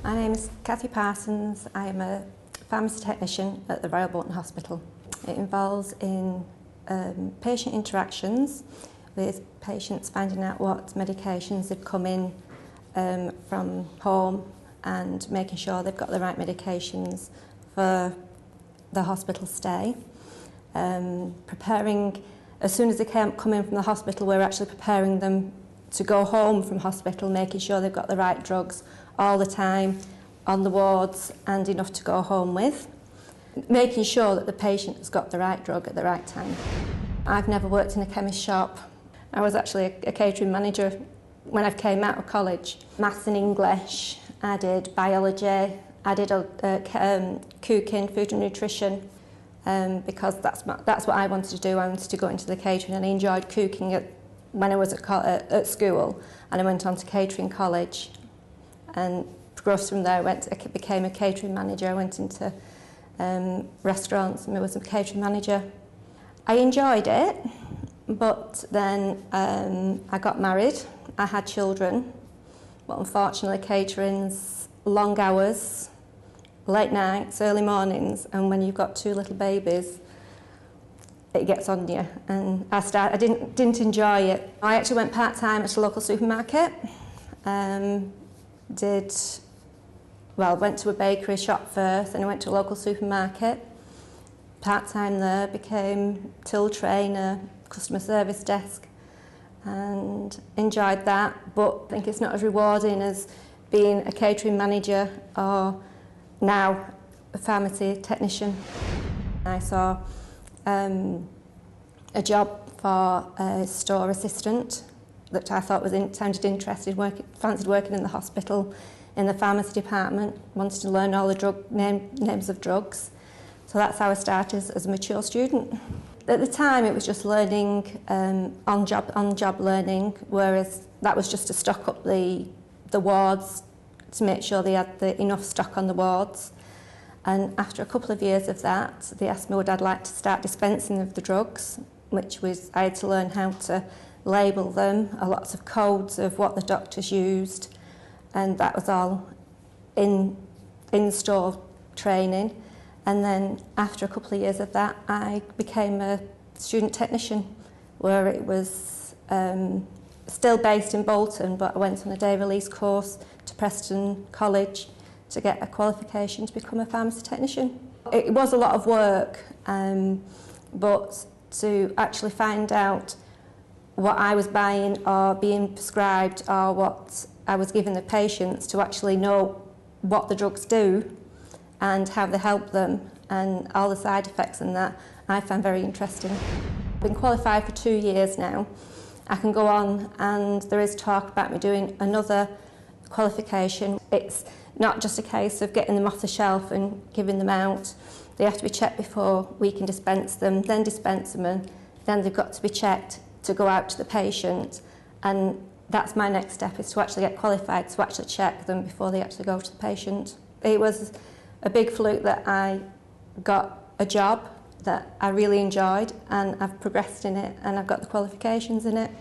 My name is Kathy Parsons. I am a pharmacy technician at the Royal Bolton Hospital. It involves in patient interactions with patients, finding out what medications have come in from home and making sure they've got the right medications for the hospital stay. Preparing, as soon as they come in from the hospital, we're actually preparing them to go home from hospital, making sure they've got the right drugs all the time on the wards and enough to go home with. Making sure that the patient has got the right drug at the right time. I've never worked in a chemist shop. I was actually a catering manager when I came out of college. Maths and English, I did biology, I did cooking, food and nutrition, because that's what I wanted to do. I wanted to go into the catering, and I enjoyed cooking when I was at school, and I went on to catering college and progressed from there. I became a catering manager. I went into restaurants and I was a catering manager. I enjoyed it, but then I got married. I had children, but unfortunately catering's long hours, late nights, early mornings, and when you've got two little babies, it gets on you. And I didn't enjoy it. I actually went part-time at a local supermarket. Went to a bakery shop first, and I went to a local supermarket. Part-time there, became till trainer, customer service desk, and enjoyed that, but I think it's not as rewarding as being a catering manager or now a pharmacy technician. I saw a job for a store assistant that I thought sounded interesting, fancied working in the hospital, in the pharmacy department, wanted to learn all the names of drugs. So that's how I started as a mature student. At the time it was just learning, on-job learning, whereas that was just to stock up the wards, to make sure they had enough stock on the wards. And after a couple of years of that, they asked me would I like to start dispensing of the drugs, which was, I had to learn how to label them, lots of codes of what the doctors used, and that was all in-store training. And then after a couple of years of that, I became a student technician, where it was still based in Bolton, but I went on a day release course to Preston College to get a qualification to become a pharmacy technician. It was a lot of work, but to actually find out what I was buying or being prescribed or what I was giving the patients, to actually know what the drugs do and how they help them and all the side effects and that, I found very interesting. I've been qualified for 2 years now. I can go on, and there is talk about me doing another qualification. It's not just a case of getting them off the shelf and giving them out. They have to be checked before we can dispense them, then dispense them, and then they've got to be checked to go out to the patient. And that's my next step, is to actually get qualified to actually check them before they actually go to the patient. It was a big fluke that I got a job that I really enjoyed, and I've progressed in it and I've got the qualifications in it.